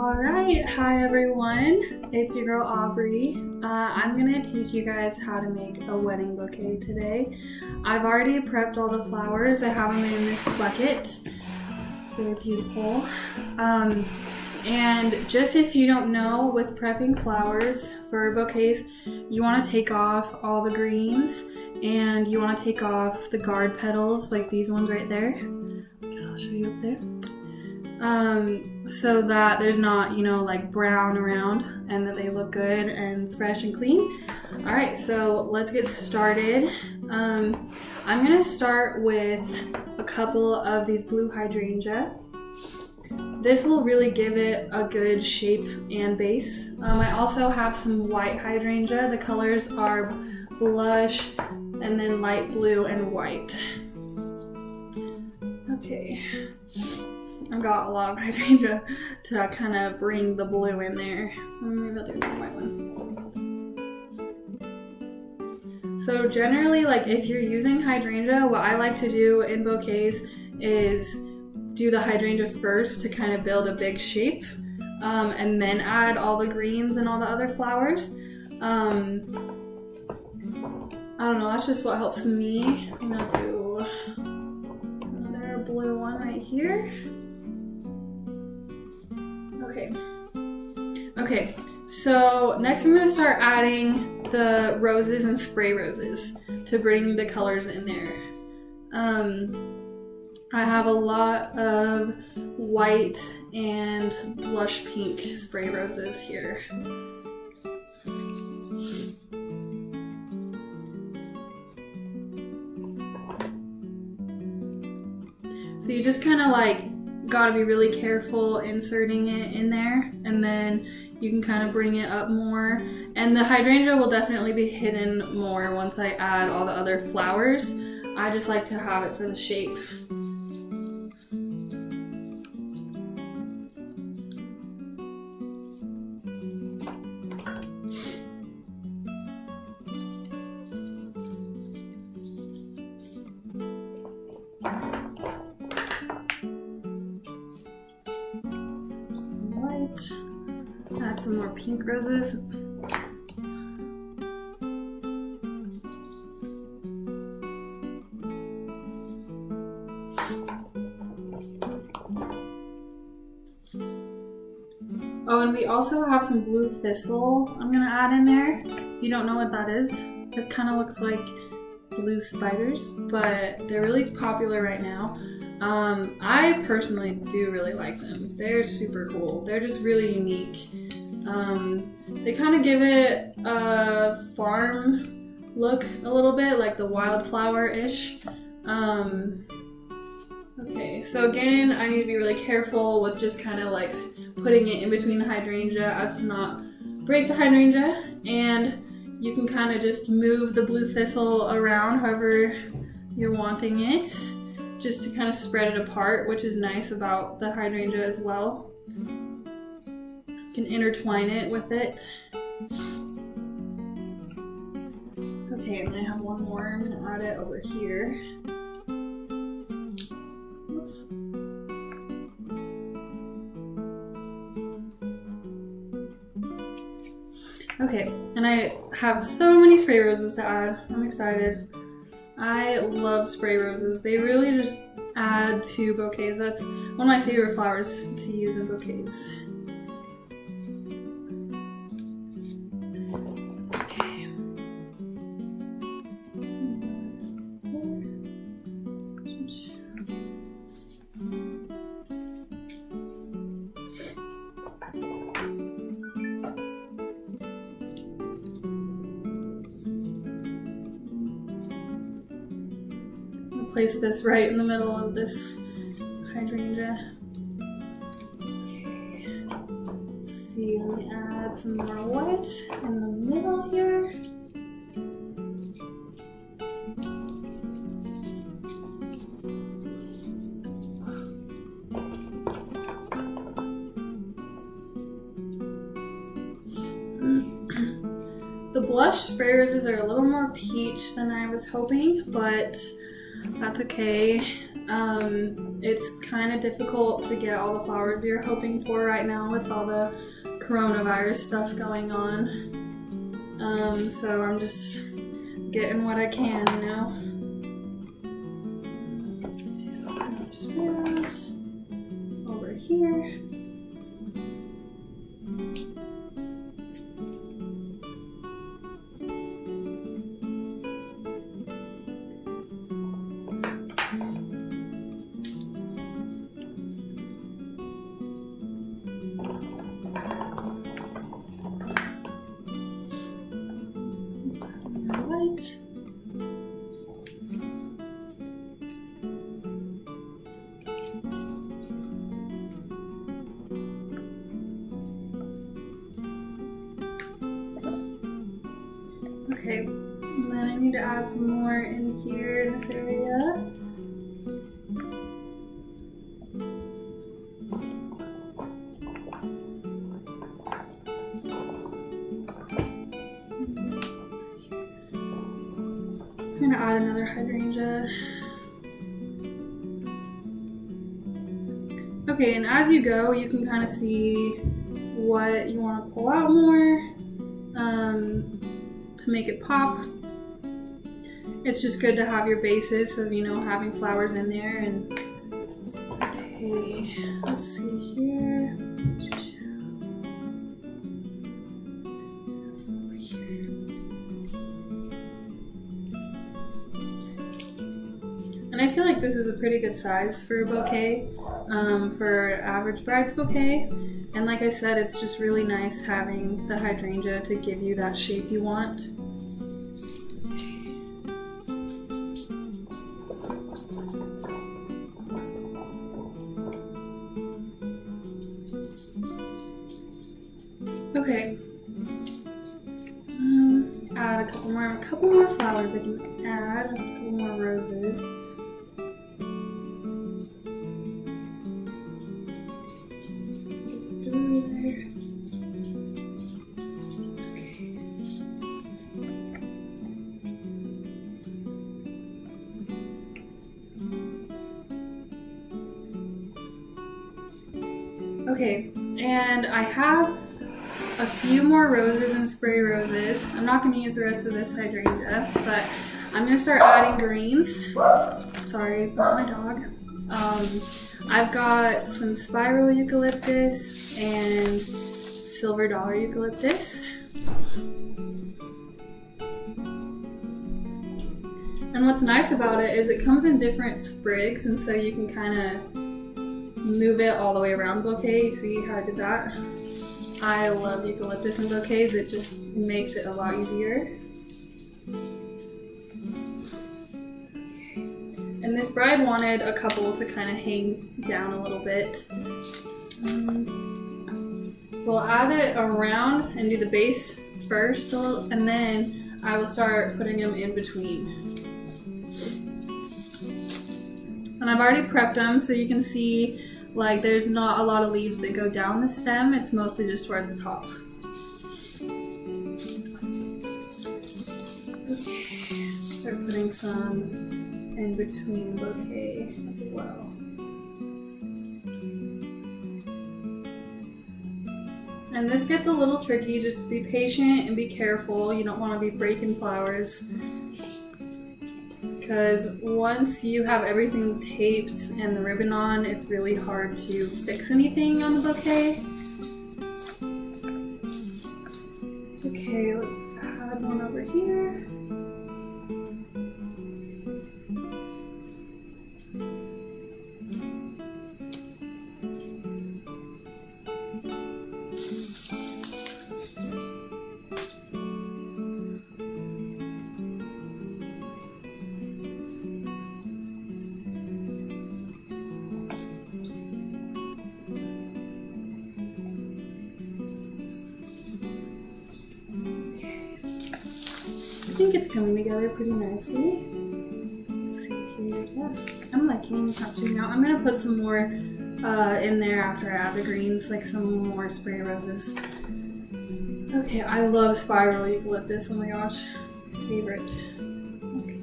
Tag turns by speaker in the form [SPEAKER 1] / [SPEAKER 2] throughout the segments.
[SPEAKER 1] Alright, hi everyone, it's your girl Aubrey. I'm gonna teach you guys how to make a wedding bouquet today. I've already prepped all the flowers. I have them in this bucket. They're beautiful. And just if you don't know, with prepping flowers for bouquets, you want to take off all the greens and you want to take off the guard petals, like these ones right there. I guess I'll show you up there. So that there's not, like brown around, and that they look good and fresh and clean. All right, so let's get started. I'm gonna start with a couple of these blue hydrangea. This will really give it a good shape and base. I also have some white hydrangea. The colors are blush and then light blue and white. Okay. I've got a lot of hydrangea to kind of bring the blue in there. Maybe I'll do the white one. So generally, like if you're using hydrangea, what I like to do in bouquets is do the hydrangea first to kind of build a big shape, and then add all the greens and all the other flowers. I don't know, that's just what helps me. I'm gonna do another blue one right here. Okay, so next I'm going to start adding the roses and spray roses to bring the colors in there. I have a lot of white and blush pink spray roses here. So you just kind of gotta be really careful inserting it in there, and then you can kind of bring it up more. And the hydrangea will definitely be hidden more once I add all the other flowers. I just like to have it for the shape. Add some more pink roses. Oh, and we also have some blue thistle I'm gonna add in there. If you don't know what that is, it kind of looks like blue spiders, but they're really popular right now. I personally do really like them. They're super cool. They're just really unique. They kind of give it a farm look a little bit, like the wildflower-ish. Okay, so again, I need to be really careful with just kind of like putting it in between the hydrangea as to not break the hydrangea. And you can kind of just move the blue thistle around however you're wanting it, just to kind of spread it apart, which is nice about the hydrangea as well. You can intertwine it with it. Okay, and I have one more. I'm gonna add it over here. Oops. Okay, and I have so many spray roses to add. I'm excited. I love spray roses. They really just add to bouquets. That's one of my favorite flowers to use in bouquets. Okay. Place this right in the middle of this hydrangea. Okay, let's see, let me add some more white in the middle here. The blush spray roses are a little more peach than I was hoping, but that's okay. it's kind of difficult to get all the flowers you're hoping for right now with all the coronavirus stuff going on. So I'm just getting what I can, you know. Let's do another sparrows over here. White. Okay, and then I need to add some more in here in this area. I'm gonna add another hydrangea. Okay, and as you go, you can kind of see what you want to pull out more to make it pop. It's just good to have your basis of, you know, having flowers in there. And okay, let's see here. That's over here. And I feel like this is a pretty good size for a bouquet, for average bride's bouquet. And like I said, it's just really nice having the hydrangea to give you that shape you want. Okay. Add a couple more flowers I can add, a couple more roses. Okay, and I have a few more roses and spray roses. I'm not going to use the rest of this hydrangea, but I'm going to start adding greens. Sorry about my dog. I've got some spiral eucalyptus and silver dollar eucalyptus. And what's nice about it is it comes in different sprigs, and so you can kind of move it all the way around the bouquet. You see how I did that? I love eucalyptus in bouquets. It just makes it a lot easier. And this bride wanted a couple to kind of hang down a little bit. So I'll add it around and do the base first a little, and then I will start putting them in between. And I've already prepped them so you can see like there's not a lot of leaves that go down the stem. It's mostly just towards the top. Okay, start putting some in between the bouquet as well. And this gets a little tricky. Just be patient and be careful. You don't want to be breaking flowers, because once you have everything taped and the ribbon on, it's really hard to fix anything on the bouquet. Okay, let's add one over here. I think it's coming together pretty nicely. Let's see here. Yeah, I'm liking the costume now. I'm gonna put some more in there after I add the greens, like some more spray roses. Okay, I love spiral eucalyptus. Oh my gosh, favorite. Okay.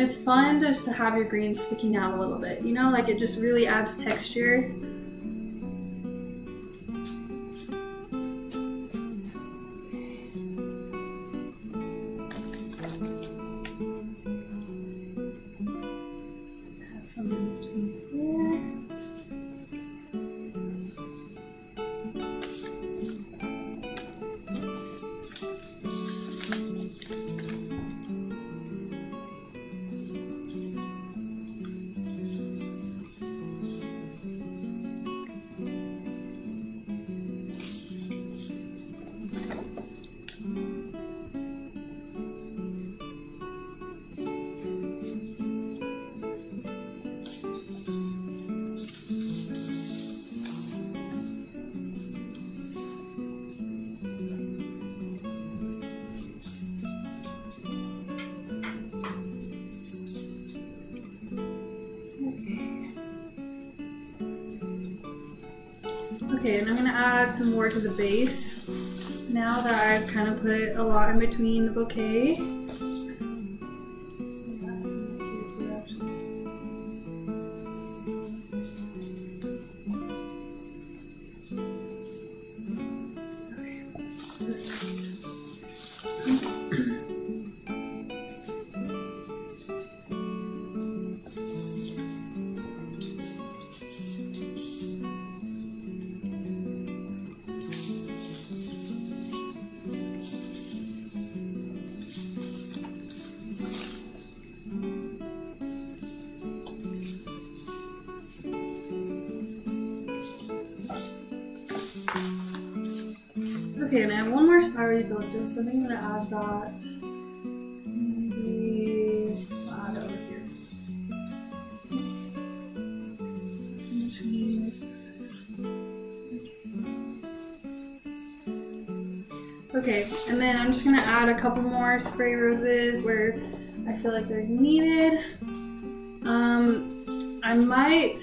[SPEAKER 1] it's fun just to have your greens sticking out a little bit, you know, like it just really adds texture. Add some in between here. Okay, and I'm gonna add some more to the base now that I've kind of put a lot in between the bouquet. Okay, and I have one more spiral eucalyptus, so I think I'm gonna add that. Maybe I'll add it over here. In between these pieces. Okay, and then I'm just gonna add a couple more spray roses where I feel like they're needed. I might,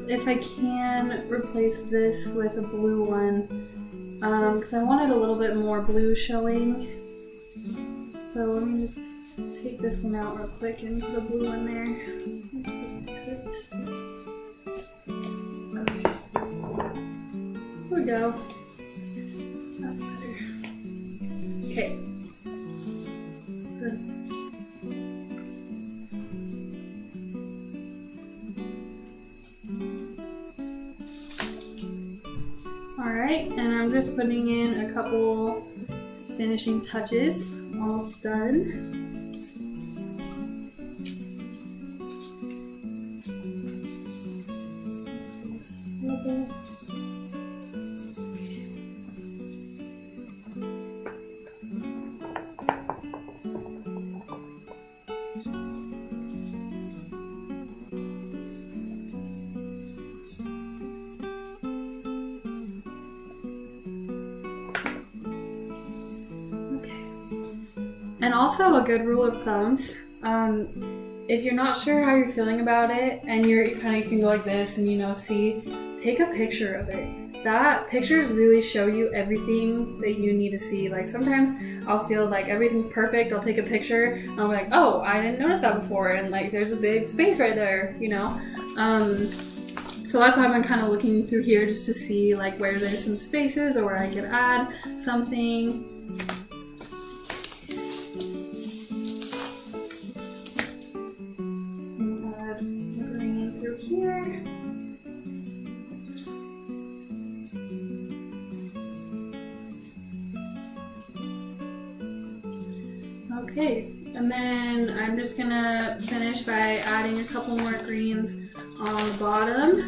[SPEAKER 1] if I can, replace this with a blue one. Because I wanted a little bit more blue showing. So let me just take this one out real quick and put a blue in there. Fix it. Okay. Here we go. That's better. Okay. Perfect. Alright, and I'm just putting in a couple finishing touches. Almost done. And also a good rule of thumbs, if you're not sure how you're feeling about it and you can go like this and see, take a picture of it. That pictures really show you everything that you need to see. Like sometimes I'll feel like everything's perfect, I'll take a picture and I'll be like, oh, I didn't notice that before, and like there's a big space right there, So that's why I've been kind of looking through here just to see like where there's some spaces or where I could add something. Here. Oops. Okay, and then I'm just gonna finish by adding a couple more greens on the bottom.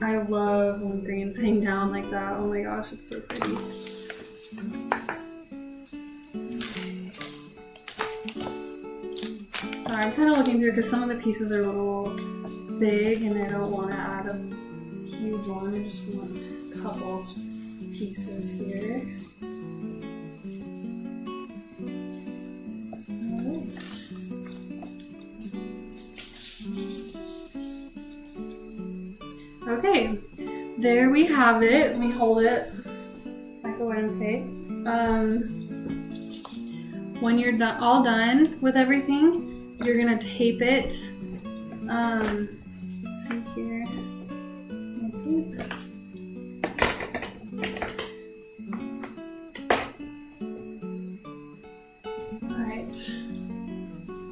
[SPEAKER 1] I love when greens hang down like that. Oh my gosh, it's so pretty. I'm kind of looking through because some of the pieces are a little big and I don't want to add a huge one. I just want a couple pieces here. there we have it. Let me hold it like a wedding cake. When you're all done with everything, you're gonna tape it. Let's see here. Tape. All right.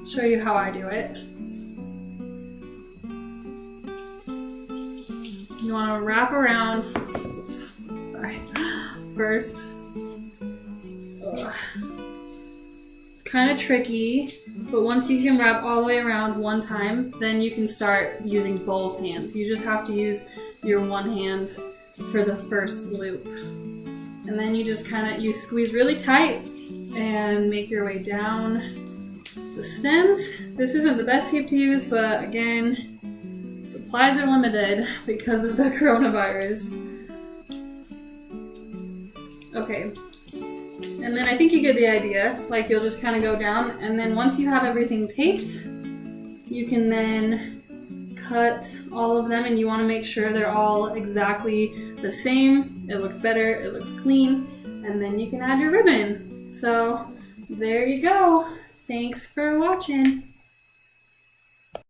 [SPEAKER 1] Show you how I do it. You want to wrap around. Oops, sorry. First. Ugh. It's kind of tricky, but once you can wrap all the way around one time, then you can start using both hands. You just have to use your one hand for the first loop. And then you just you squeeze really tight and make your way down the stems. This isn't the best tape to use, but again, supplies are limited because of the coronavirus. Okay, and then I think you get the idea. Like, you'll just kind of go down, and then once you have everything taped, you can then cut all of them, and you want to make sure they're all exactly the same. It looks better, it looks clean, and then you can add your ribbon. So there you go. Thanks for watching.